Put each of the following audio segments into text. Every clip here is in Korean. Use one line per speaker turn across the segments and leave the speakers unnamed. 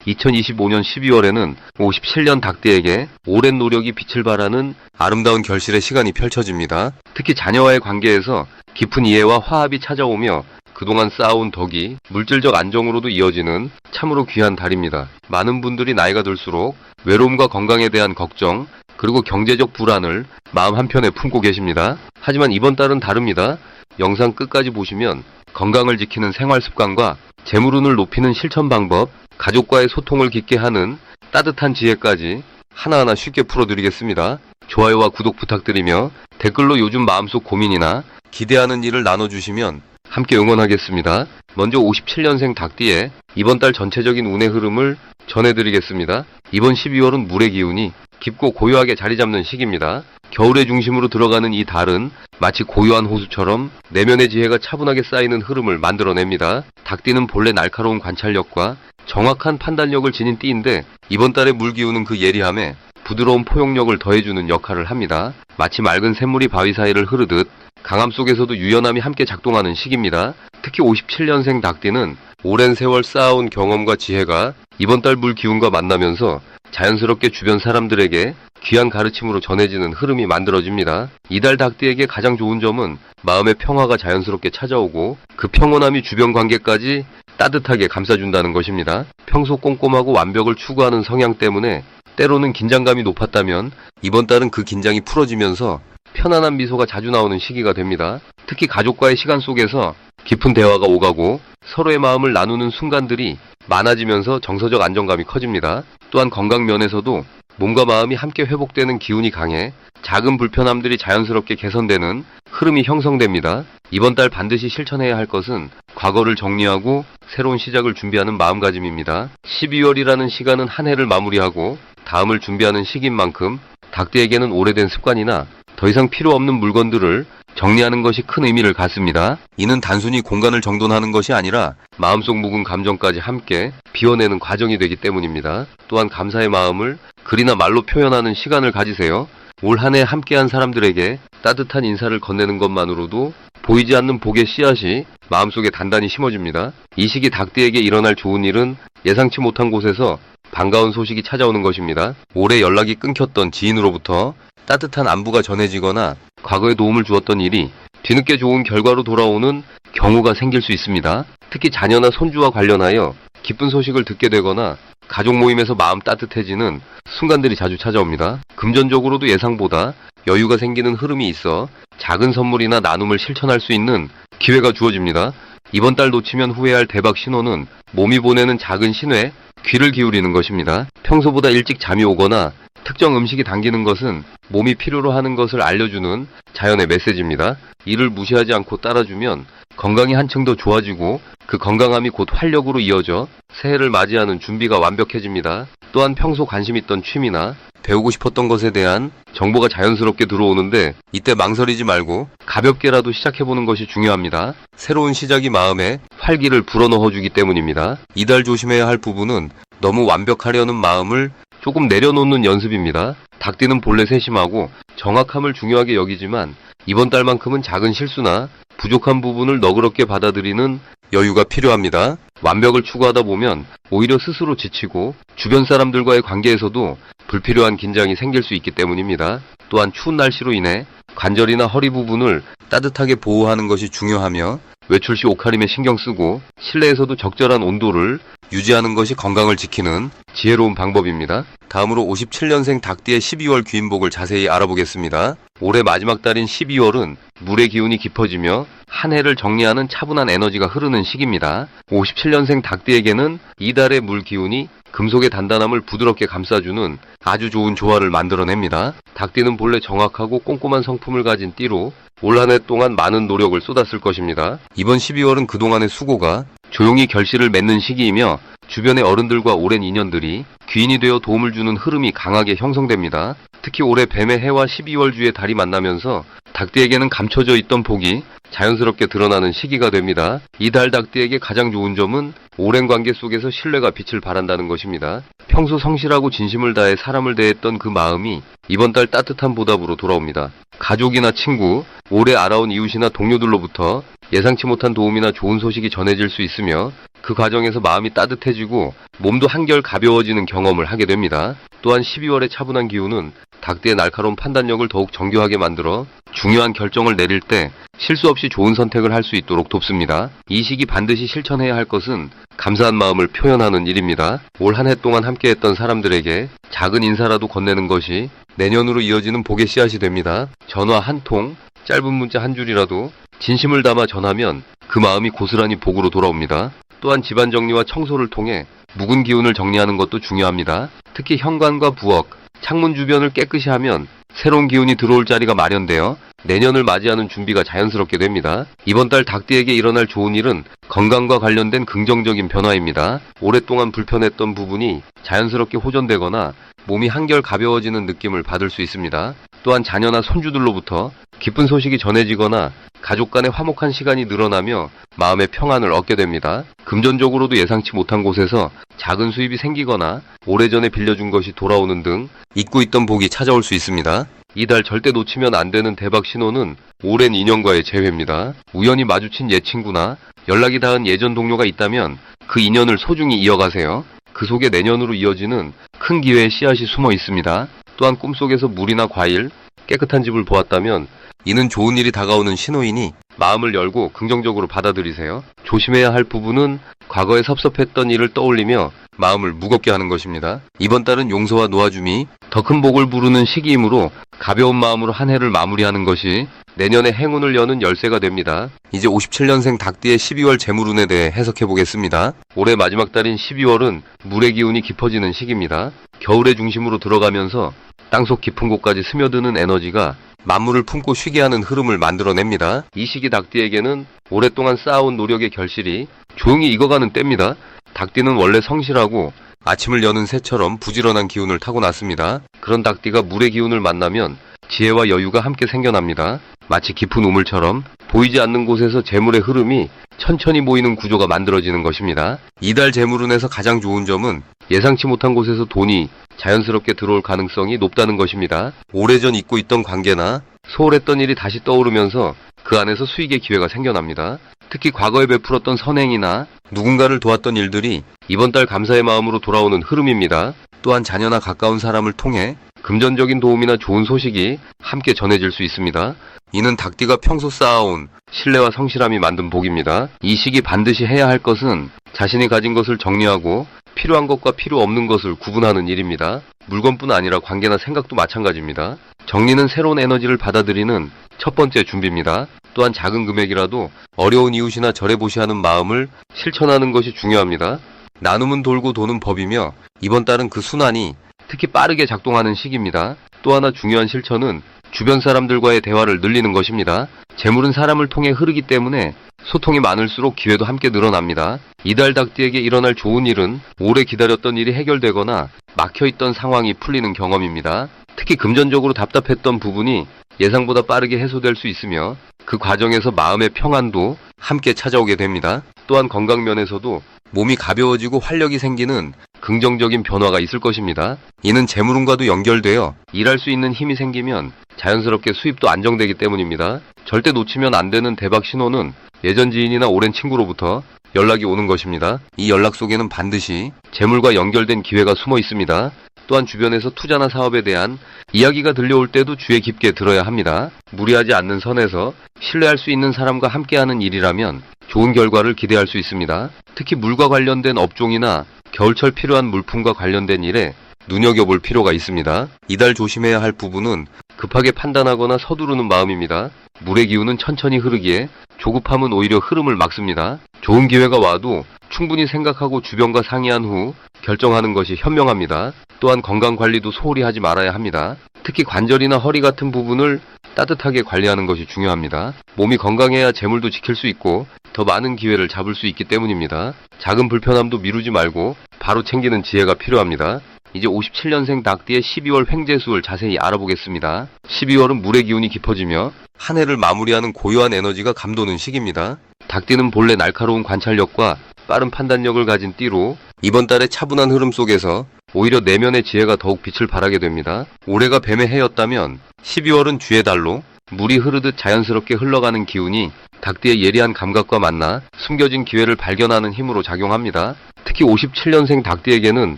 2025년 12월에는 57년 닭띠에게 오랜 노력이 빛을 발하는 아름다운 결실의 시간이 펼쳐집니다. 특히 자녀와의 관계에서 깊은 이해와 화합이 찾아오며 그동안 쌓아온 덕이 물질적 안정으로도 이어지는 참으로 귀한 달입니다. 많은 분들이 나이가 들수록 외로움과 건강에 대한 걱정, 그리고 경제적 불안을 마음 한편에 품고 계십니다. 하지만 이번 달은 다릅니다. 영상 끝까지 보시면 건강을 지키는 생활 습관과 재물운을 높이는 실천 방법, 가족과의 소통을 깊게 하는 따뜻한 지혜까지 하나하나 쉽게 풀어드리겠습니다. 좋아요와 구독 부탁드리며 댓글로 요즘 마음속 고민이나 기대하는 일을 나눠주시면 함께 응원하겠습니다. 먼저 57년생 닭띠의 이번 달 전체적인 운의 흐름을 전해드리겠습니다. 이번 12월은 물의 기운이 깊고 고요하게 자리 잡는 시기입니다. 겨울의 중심으로 들어가는 이 달은 마치 고요한 호수처럼 내면의 지혜가 차분하게 쌓이는 흐름을 만들어냅니다. 닭띠는 본래 날카로운 관찰력과 정확한 판단력을 지닌 띠인데 이번 달의 물 기운은 그 예리함에 부드러운 포용력을 더해주는 역할을 합니다. 마치 맑은 샘물이 바위 사이를 흐르듯 강함 속에서도 유연함이 함께 작동하는 시기입니다. 특히 57년생 닭띠는 오랜 세월 쌓아온 경험과 지혜가 이번 달 물 기운과 만나면서 자연스럽게 주변 사람들에게 귀한 가르침으로 전해지는 흐름이 만들어집니다. 이달 닭띠에게 가장 좋은 점은 마음의 평화가 자연스럽게 찾아오고 그 평온함이 주변 관계까지 따뜻하게 감싸준다는 것입니다. 평소 꼼꼼하고 완벽을 추구하는 성향 때문에 때로는 긴장감이 높았다면 이번 달은 그 긴장이 풀어지면서 편안한 미소가 자주 나오는 시기가 됩니다. 특히 가족과의 시간 속에서 깊은 대화가 오가고 서로의 마음을 나누는 순간들이 많아지면서 정서적 안정감이 커집니다. 또한 건강 면에서도 몸과 마음이 함께 회복되는 기운이 강해 작은 불편함들이 자연스럽게 개선되는 흐름이 형성됩니다. 이번 달 반드시 실천해야 할 것은 과거를 정리하고 새로운 시작을 준비하는 마음가짐입니다. 12월이라는 시간은 한 해를 마무리하고 다음을 준비하는 시기인 만큼 닭띠에게는 오래된 습관이나 더 이상 필요 없는 물건들을 정리하는 것이 큰 의미를 갖습니다. 이는 단순히 공간을 정돈하는 것이 아니라 마음속 묵은 감정까지 함께 비워내는 과정이 되기 때문입니다. 또한 감사의 마음을 글이나 말로 표현하는 시간을 가지세요. 올 한 해 함께한 사람들에게 따뜻한 인사를 건네는 것만으로도 보이지 않는 복의 씨앗이 마음속에 단단히 심어집니다. 이 시기 닭띠에게 일어날 좋은 일은 예상치 못한 곳에서 반가운 소식이 찾아오는 것입니다. 오래 연락이 끊겼던 지인으로부터 따뜻한 안부가 전해지거나 과거에 도움을 주었던 일이 뒤늦게 좋은 결과로 돌아오는 경우가 생길 수 있습니다. 특히 자녀나 손주와 관련하여 기쁜 소식을 듣게 되거나 가족 모임에서 마음 따뜻해지는 순간들이 자주 찾아옵니다. 금전적으로도 예상보다 여유가 생기는 흐름이 있어 작은 선물이나 나눔을 실천할 수 있는 기회가 주어집니다. 이번 달 놓치면 후회할 대박 신호는 몸이 보내는 작은 신호에 귀를 기울이는 것입니다. 평소보다 일찍 잠이 오거나 특정 음식이 당기는 것은 몸이 필요로 하는 것을 알려주는 자연의 메시지입니다. 이를 무시하지 않고 따라주면 건강이 한층 더 좋아지고 그 건강함이 곧 활력으로 이어져 새해를 맞이하는 준비가 완벽해집니다. 또한 평소 관심 있던 취미나 배우고 싶었던 것에 대한 정보가 자연스럽게 들어오는데 이때 망설이지 말고 가볍게라도 시작해보는 것이 중요합니다. 새로운 시작이 마음에 활기를 불어넣어주기 때문입니다. 이달 조심해야 할 부분은 너무 완벽하려는 마음을 조금 내려놓는 연습입니다. 닭띠는 본래 세심하고 정확함을 중요하게 여기지만 이번 달만큼은 작은 실수나 부족한 부분을 너그럽게 받아들이는 여유가 필요합니다. 완벽을 추구하다 보면 오히려 스스로 지치고 주변 사람들과의 관계에서도 불필요한 긴장이 생길 수 있기 때문입니다. 또한 추운 날씨로 인해 관절이나 허리 부분을 따뜻하게 보호하는 것이 중요하며 외출 시 옷가림에 신경 쓰고 실내에서도 적절한 온도를 유지하는 것이 건강을 지키는 지혜로운 방법입니다. 다음으로 57년생 닭띠의 12월 귀인복을 자세히 알아보겠습니다. 올해 마지막 달인 12월은 물의 기운이 깊어지며 한 해를 정리하는 차분한 에너지가 흐르는 시기입니다. 57년생 닭띠에게는 이달의 물 기운이 금속의 단단함을 부드럽게 감싸주는 아주 좋은 조화를 만들어냅니다. 닭띠는 본래 정확하고 꼼꼼한 성품을 가진 띠로 올 한 해 동안 많은 노력을 쏟았을 것입니다. 이번 12월은 그동안의 수고가 조용히 결실을 맺는 시기이며 주변의 어른들과 오랜 인연들이 귀인이 되어 도움을 주는 흐름이 강하게 형성됩니다. 특히 올해 뱀의 해와 12월 주의 달이 만나면서 닭띠에게는 감춰져 있던 복이 자연스럽게 드러나는 시기가 됩니다. 이 달 닭띠에게 가장 좋은 점은 오랜 관계 속에서 신뢰가 빛을 발한다는 것입니다. 평소 성실하고 진심을 다해 사람을 대했던 그 마음이 이번 달 따뜻한 보답으로 돌아옵니다. 가족이나 친구, 오래 알아온 이웃이나 동료들로부터 예상치 못한 도움이나 좋은 소식이 전해질 수 있으며 그 과정에서 마음이 따뜻해지고 몸도 한결 가벼워지는 경험을 하게 됩니다. 또한 12월의 차분한 기운은 닭띠의 날카로운 판단력을 더욱 정교하게 만들어 중요한 결정을 내릴 때 실수 없이 좋은 선택을 할 수 있도록 돕습니다. 이 시기 반드시 실천해야 할 것은 감사한 마음을 표현하는 일입니다. 올 한 해 동안 함께했던 사람들에게 작은 인사라도 건네는 것이 내년으로 이어지는 복의 씨앗이 됩니다. 전화 한 통, 짧은 문자 한 줄이라도 진심을 담아 전하면 그 마음이 고스란히 복으로 돌아옵니다. 또한 집안 정리와 청소를 통해 묵은 기운을 정리하는 것도 중요합니다. 특히 현관과 부엌, 창문 주변을 깨끗이 하면 새로운 기운이 들어올 자리가 마련되어 내년을 맞이하는 준비가 자연스럽게 됩니다. 이번 달 닭띠에게 일어날 좋은 일은 건강과 관련된 긍정적인 변화입니다. 오랫동안 불편했던 부분이 자연스럽게 호전되거나 몸이 한결 가벼워지는 느낌을 받을 수 있습니다. 또한 자녀나 손주들로부터 기쁜 소식이 전해지거나 가족 간의 화목한 시간이 늘어나며 마음의 평안을 얻게 됩니다. 금전적으로도 예상치 못한 곳에서 작은 수입이 생기거나 오래전에 빌려준 것이 돌아오는 등 잊고 있던 복이 찾아올 수 있습니다. 이달 절대 놓치면 안 되는 대박 신호는 오랜 인연과의 재회입니다. 우연히 마주친 옛 친구나 연락이 닿은 예전 동료가 있다면 그 인연을 소중히 이어가세요. 그 속에 내년으로 이어지는 큰 기회의 씨앗이 숨어 있습니다. 또한 꿈속에서 물이나 과일, 깨끗한 집을 보았다면 이는 좋은 일이 다가오는 신호이니 마음을 열고 긍정적으로 받아들이세요. 조심해야 할 부분은 과거에 섭섭했던 일을 떠올리며 마음을 무겁게 하는 것입니다. 이번 달은 용서와 놓아줌이 더 큰 복을 부르는 시기이므로 가벼운 마음으로 한 해를 마무리하는 것이 내년의 행운을 여는 열쇠가 됩니다. 이제 57년생 닭띠의 12월 재물운에 대해 해석해 보겠습니다. 올해 마지막 달인 12월은 물의 기운이 깊어지는 시기입니다. 겨울의 중심으로 들어가면서 땅속 깊은 곳까지 스며드는 에너지가 만물을 품고 쉬게 하는 흐름을 만들어냅니다. 이 시기 닭띠에게는 오랫동안 쌓아온 노력의 결실이 조용히 익어가는 때입니다. 닭띠는 원래 성실하고 아침을 여는 새처럼 부지런한 기운을 타고났습니다. 그런 닭띠가 물의 기운을 만나면 지혜와 여유가 함께 생겨납니다. 마치 깊은 우물처럼 보이지 않는 곳에서 재물의 흐름이 천천히 모이는 구조가 만들어지는 것입니다. 이달 재물운에서 가장 좋은 점은 예상치 못한 곳에서 돈이 자연스럽게 들어올 가능성이 높다는 것입니다. 오래전 잊고 있던 관계나 소홀했던 일이 다시 떠오르면서 그 안에서 수익의 기회가 생겨납니다. 특히 과거에 베풀었던 선행이나 누군가를 도왔던 일들이 이번 달 감사의 마음으로 돌아오는 흐름입니다. 또한 자녀나 가까운 사람을 통해 금전적인 도움이나 좋은 소식이 함께 전해질 수 있습니다. 이는 닭띠가 평소 쌓아온 신뢰와 성실함이 만든 복입니다. 이 시기 반드시 해야 할 것은 자신이 가진 것을 정리하고 필요한 것과 필요 없는 것을 구분하는 일입니다. 물건뿐 아니라 관계나 생각도 마찬가지입니다. 정리는 새로운 에너지를 받아들이는 첫 번째 준비입니다. 또한 작은 금액이라도 어려운 이웃이나 절에 보시하는 마음을 실천하는 것이 중요합니다. 나눔은 돌고 도는 법이며 이번 달은 그 순환이 특히 빠르게 작동하는 시기입니다. 또 하나 중요한 실천은 주변 사람들과의 대화를 늘리는 것입니다. 재물은 사람을 통해 흐르기 때문에 소통이 많을수록 기회도 함께 늘어납니다. 이달 닭띠에게 일어날 좋은 일은 오래 기다렸던 일이 해결되거나 막혀있던 상황이 풀리는 경험입니다. 특히 금전적으로 답답했던 부분이 예상보다 빠르게 해소될 수 있으며 그 과정에서 마음의 평안도 함께 찾아오게 됩니다. 또한 건강 면에서도 몸이 가벼워지고 활력이 생기는 긍정적인 변화가 있을 것입니다. 이는 재물운과도 연결되어 일할 수 있는 힘이 생기면 자연스럽게 수입도 안정되기 때문입니다. 절대 놓치면 안 되는 대박 신호는 예전 지인이나 오랜 친구로부터 연락이 오는 것입니다. 이 연락 속에는 반드시 재물과 연결된 기회가 숨어 있습니다. 또한 주변에서 투자나 사업에 대한 이야기가 들려올 때도 주의 깊게 들어야 합니다. 무리하지 않는 선에서 신뢰할 수 있는 사람과 함께하는 일이라면 좋은 결과를 기대할 수 있습니다. 특히 물과 관련된 업종이나 겨울철 필요한 물품과 관련된 일에 눈여겨볼 필요가 있습니다. 이달 조심해야 할 부분은 급하게 판단하거나 서두르는 마음입니다. 물의 기운은 천천히 흐르기에 조급함은 오히려 흐름을 막습니다. 좋은 기회가 와도 충분히 생각하고 주변과 상의한 후 결정하는 것이 현명합니다. 또한 건강 관리도 소홀히 하지 말아야 합니다. 특히 관절이나 허리 같은 부분을 따뜻하게 관리하는 것이 중요합니다. 몸이 건강해야 재물도 지킬 수 있고 더 많은 기회를 잡을 수 있기 때문입니다. 작은 불편함도 미루지 말고 바로 챙기는 지혜가 필요합니다. 이제 57년생 닭띠의 12월 횡재수를 자세히 알아보겠습니다. 12월은 물의 기운이 깊어지며 한 해를 마무리하는 고요한 에너지가 감도는 시기입니다. 닭띠는 본래 날카로운 관찰력과 빠른 판단력을 가진 띠로 이번 달의 차분한 흐름 속에서 오히려 내면의 지혜가 더욱 빛을 발하게 됩니다. 올해가 뱀의 해였다면 12월은 쥐의 달로 물이 흐르듯 자연스럽게 흘러가는 기운이 닭띠의 예리한 감각과 만나 숨겨진 기회를 발견하는 힘으로 작용합니다. 특히 57년생 닭띠에게는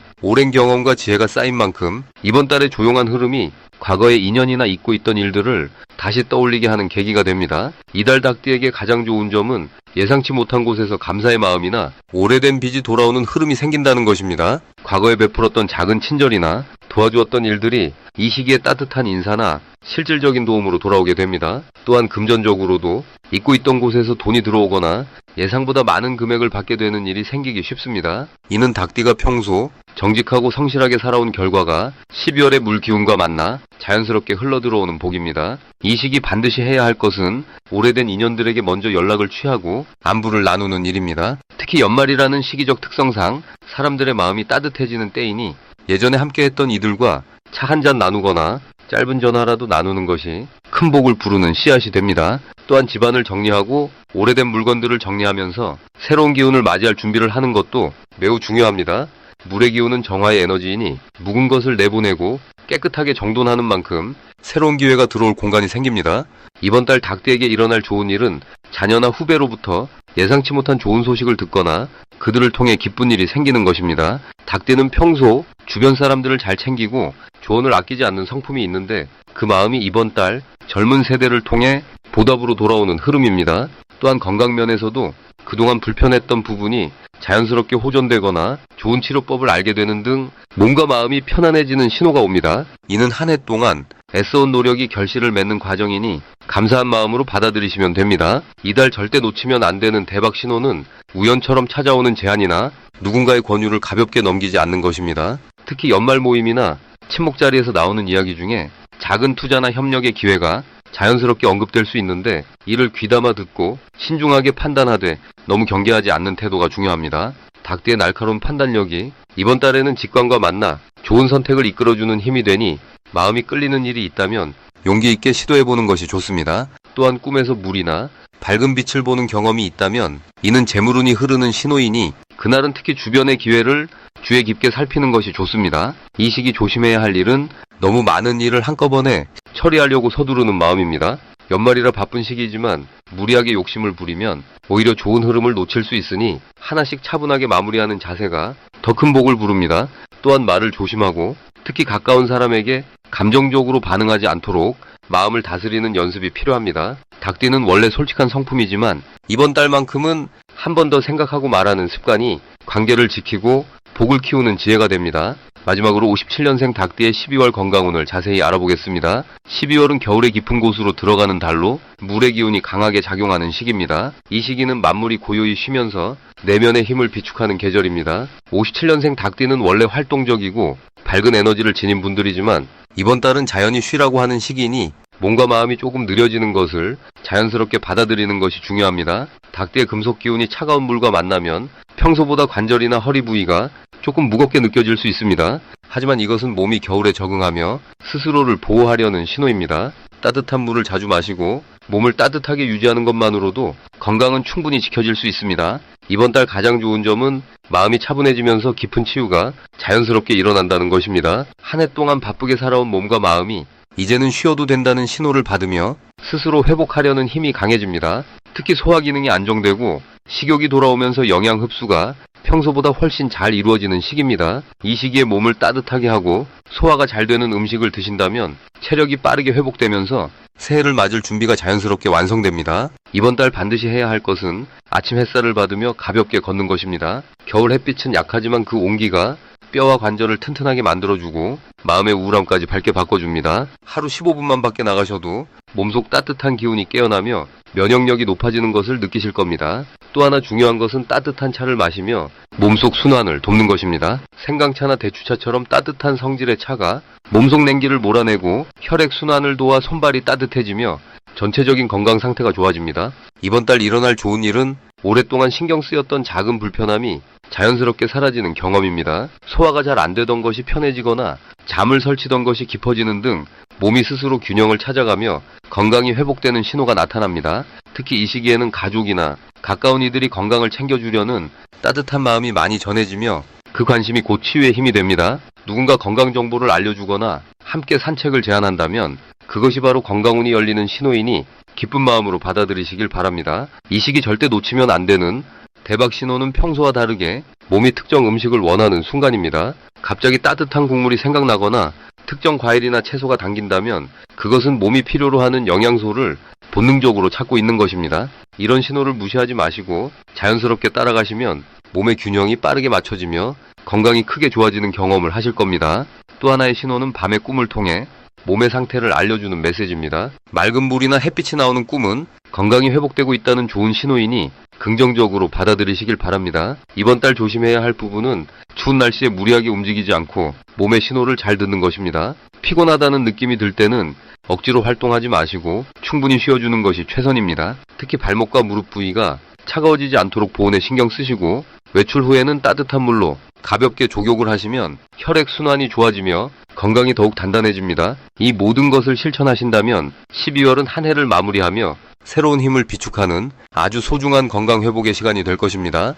오랜 경험과 지혜가 쌓인 만큼 이번 달의 조용한 흐름이 과거에 인연이나 잊고 있던 일들을 다시 떠올리게 하는 계기가 됩니다. 이달 닭띠에게 가장 좋은 점은 예상치 못한 곳에서 감사의 마음이나 오래된 빚이 돌아오는 흐름이 생긴다는 것입니다. 과거에 베풀었던 작은 친절이나 도와주었던 일들이 이 시기에 따뜻한 인사나 실질적인 도움으로 돌아오게 됩니다. 또한 금전적으로도 잊고 있던 곳에서 돈이 들어오거나 예상보다 많은 금액을 받게 되는 일이 생기기 쉽습니다. 이는 닭띠가 평소 정직하고 성실하게 살아온 결과가 12월의 물 기운과 만나 자연스럽게 흘러들어오는 복입니다. 이 시기 반드시 해야 할 것은 오래된 인연들에게 먼저 연락을 취하고 안부를 나누는 일입니다. 특히 연말이라는 시기적 특성상 사람들의 마음이 따뜻해지는 때이니 예전에 함께했던 이들과 차 한 잔 나누거나 짧은 전화라도 나누는 것이 큰 복을 부르는 씨앗이 됩니다. 또한 집안을 정리하고 오래된 물건들을 정리하면서 새로운 기운을 맞이할 준비를 하는 것도 매우 중요합니다. 물의 기운은 정화의 에너지이니 묵은 것을 내보내고 깨끗하게 정돈하는 만큼 새로운 기회가 들어올 공간이 생깁니다. 이번 달 닭띠에게 일어날 좋은 일은 자녀나 후배로부터 예상치 못한 좋은 소식을 듣거나 그들을 통해 기쁜 일이 생기는 것입니다. 닭띠는 평소 주변 사람들을 잘 챙기고 조언을 아끼지 않는 성품이 있는데 그 마음이 이번 달 젊은 세대를 통해 보답으로 돌아오는 흐름입니다. 또한 건강면에서도 그동안 불편했던 부분이 자연스럽게 호전되거나 좋은 치료법을 알게 되는 등 몸과 마음이 편안해지는 신호가 옵니다. 이는 한 해 동안 애써온 노력이 결실을 맺는 과정이니 감사한 마음으로 받아들이시면 됩니다. 이달 절대 놓치면 안 되는 대박 신호는 우연처럼 찾아오는 제안이나 누군가의 권유를 가볍게 넘기지 않는 것입니다. 특히 연말 모임이나 친목 자리에서 나오는 이야기 중에 작은 투자나 협력의 기회가 자연스럽게 언급될 수 있는데 이를 귀담아 듣고 신중하게 판단하되 너무 경계하지 않는 태도가 중요합니다. 닭띠의 날카로운 판단력이 이번 달에는 직관과 만나 좋은 선택을 이끌어주는 힘이 되니 마음이 끌리는 일이 있다면 용기 있게 시도해보는 것이 좋습니다. 또한 꿈에서 물이나 밝은 빛을 보는 경험이 있다면 이는 재물운이 흐르는 신호이니 그날은 특히 주변의 기회를 주의 깊게 살피는 것이 좋습니다. 이 시기 조심해야 할 일은 너무 많은 일을 한꺼번에 처리하려고 서두르는 마음입니다. 연말이라 바쁜 시기지만 무리하게 욕심을 부리면 오히려 좋은 흐름을 놓칠 수 있으니 하나씩 차분하게 마무리하는 자세가 더 큰 복을 부릅니다. 또한 말을 조심하고 특히 가까운 사람에게 감정적으로 반응하지 않도록 마음을 다스리는 연습이 필요합니다. 닭띠는 원래 솔직한 성품이지만 이번 달만큼은 한 번 더 생각하고 말하는 습관이 관계를 지키고 복을 키우는 지혜가 됩니다. 마지막으로 57년생 닭띠의 12월 건강운을 자세히 알아보겠습니다. 12월은 겨울의 깊은 곳으로 들어가는 달로 물의 기운이 강하게 작용하는 시기입니다. 이 시기는 만물이 고요히 쉬면서 내면의 힘을 비축하는 계절입니다. 57년생 닭띠는 원래 활동적이고 밝은 에너지를 지닌 분들이지만 이번 달은 자연히 쉬라고 하는 시기니 몸과 마음이 조금 느려지는 것을 자연스럽게 받아들이는 것이 중요합니다. 닭띠의 금속 기운이 차가운 물과 만나면 평소보다 관절이나 허리 부위가 조금 무겁게 느껴질 수 있습니다. 하지만 이것은 몸이 겨울에 적응하며 스스로를 보호하려는 신호입니다. 따뜻한 물을 자주 마시고 몸을 따뜻하게 유지하는 것만으로도 건강은 충분히 지켜질 수 있습니다. 이번 달 가장 좋은 점은 마음이 차분해지면서 깊은 치유가 자연스럽게 일어난다는 것입니다. 한 해 동안 바쁘게 살아온 몸과 마음이 이제는 쉬어도 된다는 신호를 받으며 스스로 회복하려는 힘이 강해집니다. 특히 소화 기능이 안정되고 식욕이 돌아오면서 영양 흡수가 평소보다 훨씬 잘 이루어지는 시기입니다. 이 시기에 몸을 따뜻하게 하고 소화가 잘 되는 음식을 드신다면 체력이 빠르게 회복되면서 새해를 맞을 준비가 자연스럽게 완성됩니다. 이번 달 반드시 해야 할 것은 아침 햇살을 받으며 가볍게 걷는 것입니다. 겨울 햇빛은 약하지만 그 온기가 뼈와 관절을 튼튼하게 만들어주고 마음의 우울함까지 밝게 바꿔줍니다. 하루 15분만 밖에 나가셔도 몸속 따뜻한 기운이 깨어나며 면역력이 높아지는 것을 느끼실 겁니다. 또 하나 중요한 것은 따뜻한 차를 마시며 몸속 순환을 돕는 것입니다. 생강차나 대추차처럼 따뜻한 성질의 차가 몸속 냉기를 몰아내고 혈액 순환을 도와 손발이 따뜻해지며 전체적인 건강 상태가 좋아집니다. 이번 달 일어날 좋은 일은 오랫동안 신경 쓰였던 작은 불편함이 자연스럽게 사라지는 경험입니다. 소화가 잘 안 되던 것이 편해지거나 잠을 설치던 것이 깊어지는 등 몸이 스스로 균형을 찾아가며 건강이 회복되는 신호가 나타납니다. 특히 이 시기에는 가족이나 가까운 이들이 건강을 챙겨주려는 따뜻한 마음이 많이 전해지며 그 관심이 곧 치유의 힘이 됩니다. 누군가 건강 정보를 알려주거나 함께 산책을 제안한다면 그것이 바로 건강운이 열리는 신호이니 기쁜 마음으로 받아들이시길 바랍니다. 이 시기 절대 놓치면 안 되는 대박 신호는 평소와 다르게 몸이 특정 음식을 원하는 순간입니다. 갑자기 따뜻한 국물이 생각나거나 특정 과일이나 채소가 당긴다면 그것은 몸이 필요로 하는 영양소를 본능적으로 찾고 있는 것입니다. 이런 신호를 무시하지 마시고 자연스럽게 따라가시면 몸의 균형이 빠르게 맞춰지며 건강이 크게 좋아지는 경험을 하실 겁니다. 또 하나의 신호는 밤의 꿈을 통해 몸의 상태를 알려주는 메시지입니다. 맑은 물이나 햇빛이 나오는 꿈은 건강이 회복되고 있다는 좋은 신호이니 긍정적으로 받아들이시길 바랍니다. 이번 달 조심해야 할 부분은 추운 날씨에 무리하게 움직이지 않고 몸의 신호를 잘 듣는 것입니다. 피곤하다는 느낌이 들 때는 억지로 활동하지 마시고 충분히 쉬어주는 것이 최선입니다. 특히 발목과 무릎 부위가 차가워지지 않도록 보온에 신경 쓰시고 외출 후에는 따뜻한 물로 가볍게 족욕을 하시면 혈액순환이 좋아지며 건강이 더욱 단단해집니다. 이 모든 것을 실천하신다면 12월은 한 해를 마무리하며 새로운 힘을 비축하는 아주 소중한 건강 회복의 시간이 될 것입니다.